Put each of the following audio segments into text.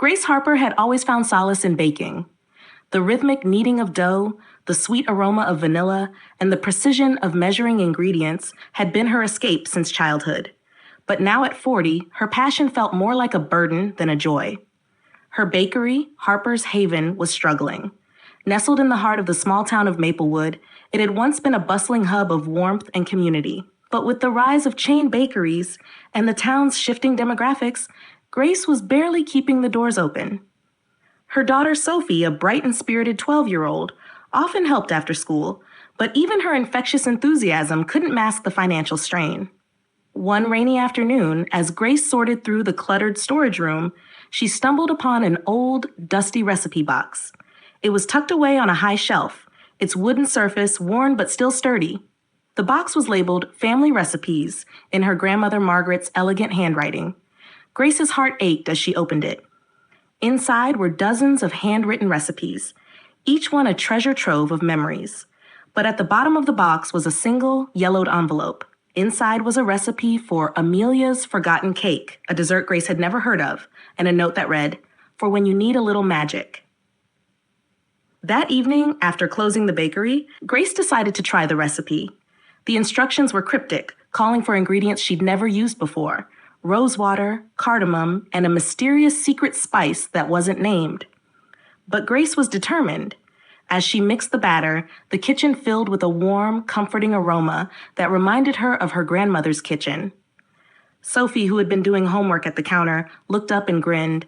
Grace Harper had always found solace in baking. The rhythmic kneading of dough, the sweet aroma of vanilla, and the precision of measuring ingredients had been her escape since childhood. But now at 40, her passion felt more like a burden than a joy. Her bakery, Harper's Haven, was struggling. Nestled in the heart of the small town of Maplewood, it had once been a bustling hub of warmth and community. But with the rise of chain bakeries and the town's shifting demographics, Grace was barely keeping the doors open. Her daughter Sophie, a bright and spirited 12-year-old, often helped after school, but even her infectious enthusiasm couldn't mask the financial strain. One rainy afternoon, as Grace sorted through the cluttered storage room, she stumbled upon an old, dusty recipe box. It was tucked away on a high shelf, its wooden surface worn but still sturdy. The box was labeled Family Recipes in her grandmother Margaret's elegant handwriting. Grace's heart ached as she opened it. Inside were dozens of handwritten recipes, each one a treasure trove of memories. But at the bottom of the box was a single, yellowed envelope. Inside was a recipe for Amelia's Forgotten Cake, a dessert Grace had never heard of, and a note that read, "For when you need a little magic." That evening, after closing the bakery, Grace decided to try the recipe. The instructions were cryptic, calling for ingredients she'd never used before: rosewater, cardamom, and a mysterious secret spice that wasn't named. But Grace was determined. As she mixed the batter, the kitchen filled with a warm, comforting aroma that reminded her of her grandmother's kitchen. Sophie, who had been doing homework at the counter, looked up and grinned.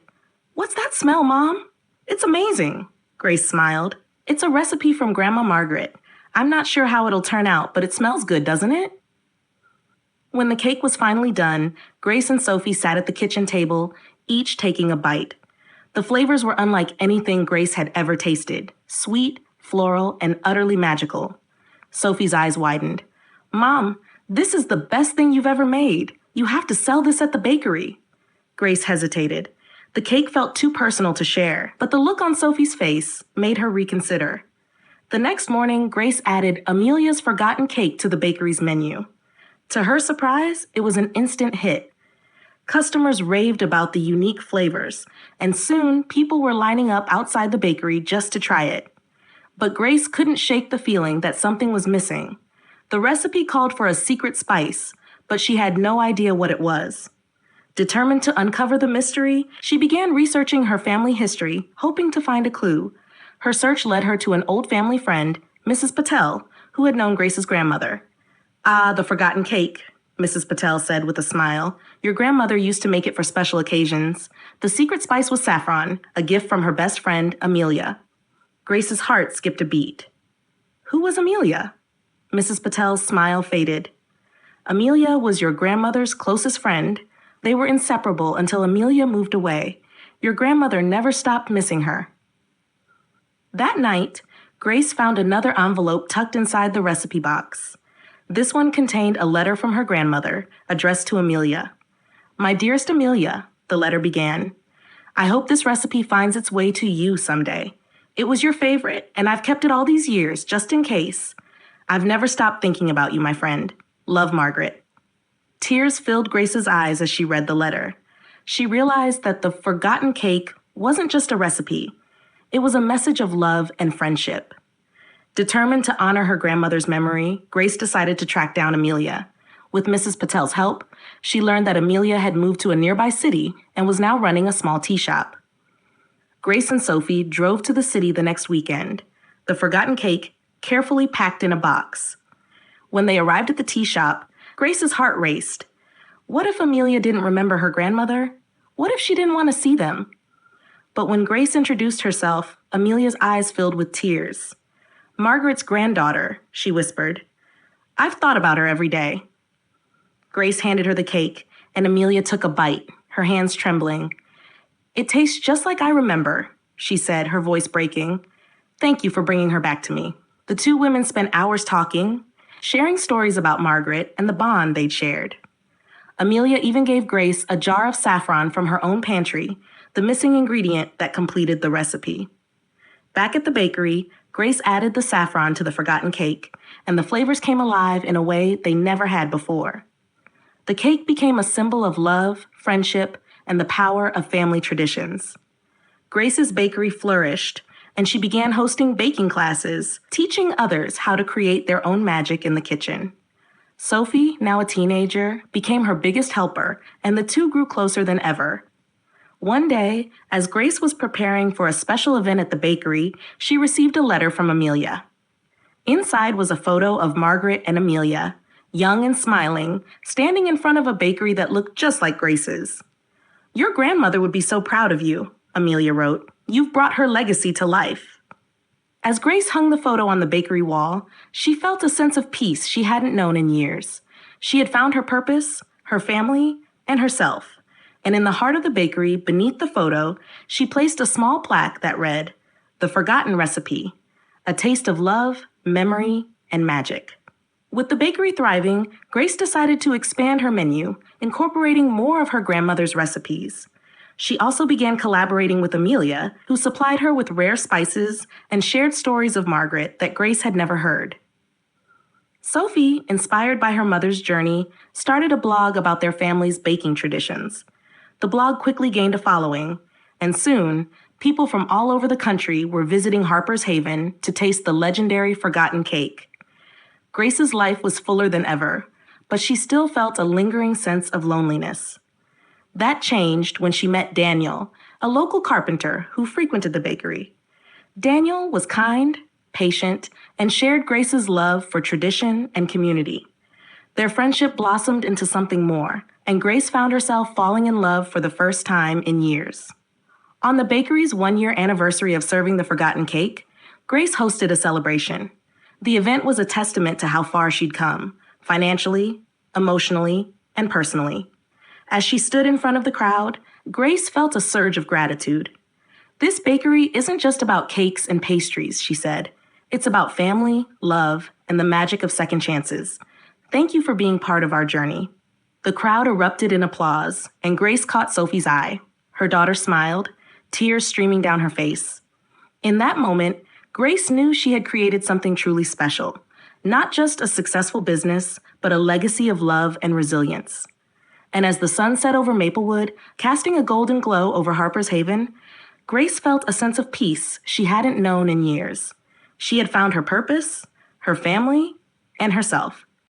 "What's that smell, Mom?" "It's amazing," Grace smiled. "It's a recipe from Grandma Margaret. I'm not sure how it'll turn out, but it smells good, doesn't it?" When the cake was finally done, Grace and Sophie sat at the kitchen table, each taking a bite. The flavors were unlike anything Grace had ever tasted: sweet, floral, and utterly magical. Sophie's eyes widened. "Mom, this is the best thing you've ever made. You have to sell this at the bakery." Grace hesitated. The cake felt too personal to share, but the look on Sophie's face made her reconsider. The next morning, Grace added Amelia's Forgotten Cake to the bakery's menu. To her surprise, it was an instant hit. Customers raved about the unique flavors, and soon people were lining up outside the bakery just to try it. But Grace couldn't shake the feeling that something was missing. The recipe called for a secret spice, but she had no idea what it was. Determined to uncover the mystery, she began researching her family history, hoping to find a clue. Her search led her to an old family friend, Mrs. Patel, who had known Grace's grandmother. "Ah, the forgotten cake," Mrs. Patel said with a smile. "Your grandmother used to make it for special occasions. The secret spice was saffron, a gift from her best friend, Amelia." Grace's heart skipped a beat. Who was Amelia? Mrs. Patel's smile faded. Amelia was your grandmother's closest friend. They were inseparable until Amelia moved away. Your grandmother never stopped missing her. That night, Grace found another envelope tucked inside the recipe box. This one contained a letter from her grandmother, addressed to Amelia. "My dearest Amelia," the letter began, "I hope this recipe finds its way to you someday. It was your favorite, and I've kept it all these years, just in case. I've never stopped thinking about you, my friend. Love, Margaret." Tears filled Grace's eyes as she read the letter. She realized that the forgotten cake wasn't just a recipe. It was a message of love and friendship. Determined to honor her grandmother's memory, Grace decided to track down Amelia. With Mrs. Patel's help, she learned that Amelia had moved to a nearby city and was now running a small tea shop. Grace and Sophie drove to the city the next weekend, the forgotten cake carefully packed in a box. When they arrived at the tea shop, Grace's heart raced. What if Amelia didn't remember her grandmother? What if she didn't want to see them? But when Grace introduced herself, Amelia's eyes filled with tears. "Margaret's granddaughter," she whispered. "I've thought about her every day." Grace handed her the cake, and Amelia took a bite, her hands trembling. "It tastes just like I remember," she said, her voice breaking. "Thank you for bringing her back to me." The two women spent hours talking, sharing stories about Margaret and the bond they'd shared. Amelia even gave Grace a jar of saffron from her own pantry, the missing ingredient that completed the recipe. Back at the bakery, Grace added the saffron to the forgotten cake, and the flavors came alive in a way they never had before. The cake became a symbol of love, friendship, and the power of family traditions. Grace's bakery flourished, and she began hosting baking classes, teaching others how to create their own magic in the kitchen. Sophie, now a teenager, became her biggest helper, and the two grew closer than ever. One day, as Grace was preparing for a special event at the bakery, she received a letter from Amelia. Inside was a photo of Margaret and Amelia, young and smiling, standing in front of a bakery that looked just like Grace's. "Your grandmother would be so proud of you," Amelia wrote. "You've brought her legacy to life." As Grace hung the photo on the bakery wall, she felt a sense of peace she hadn't known in years. She had found her purpose, her family, and herself. And in the heart of the bakery, beneath the photo, she placed a small plaque that read, "The Forgotten Recipe, a taste of love, memory, and magic." With the bakery thriving, Grace decided to expand her menu, incorporating more of her grandmother's recipes. She also began collaborating with Amelia, who supplied her with rare spices and shared stories of Margaret that Grace had never heard. Sophie, inspired by her mother's journey, started a blog about their family's baking traditions. The blog quickly gained a following, and soon, people from all over the country were visiting Harper's Haven to taste the legendary forgotten cake. Grace's life was fuller than ever, but she still felt a lingering sense of loneliness. That changed when she met Daniel, a local carpenter who frequented the bakery. Daniel was kind, patient, and shared Grace's love for tradition and community. Their friendship blossomed into something more, and Grace found herself falling in love for the first time in years. On the bakery's one-year anniversary of serving the forgotten cake, Grace hosted a celebration. The event was a testament to how far she'd come, financially, emotionally, and personally. As she stood in front of the crowd, Grace felt a surge of gratitude. "This bakery isn't just about cakes and pastries," she said. "It's about family, love, and the magic of second chances. Thank you for being part of our journey." The crowd erupted in applause, and Grace caught Sophie's eye. Her daughter smiled, tears streaming down her face. In that moment, Grace knew she had created something truly special. Not just a successful business, but a legacy of love and resilience. And as the sun set over Maplewood, casting a golden glow over Harper's Haven, Grace felt a sense of peace she hadn't known in years. She had found her purpose, her family, and herself.